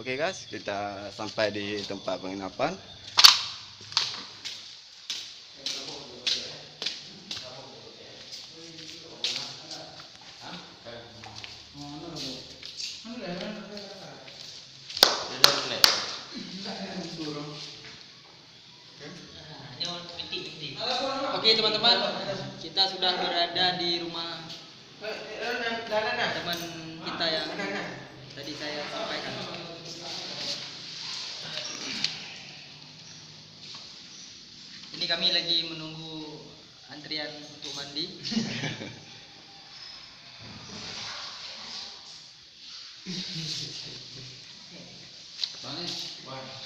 Oke guys, kita sampai di tempat penginapan. Oke teman-teman, kita sudah berada di rumah teman kita yang tadi saya sampaikan. Ini kami lagi menunggu antrian untuk mandi.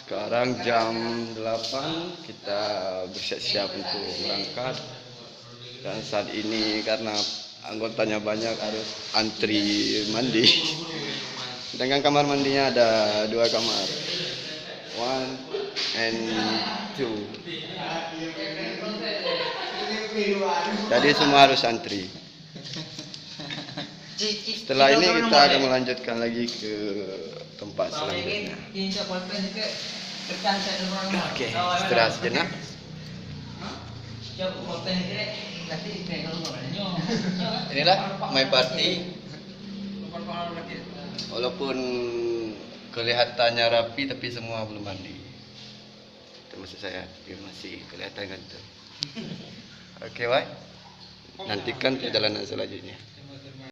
Sekarang jam 8, kita bersiap-siap untuk berangkat. Dan saat ini karena anggotanya banyak harus antri mandi. Sedangkan kamar mandinya ada 2 kamar, 1 and 2. Jadi semua harus antri. Setelah ini kita akan melanjutkan lagi ke tempat selanjutnya. Oke, istirahat sejenak. Inilah my party. Walaupun kelihatannya rapi, tapi semua belum mandi. Termasuk saya, dia masih kelihatan gantung. Oke, baik. Nantikan perjalanan selanjutnya.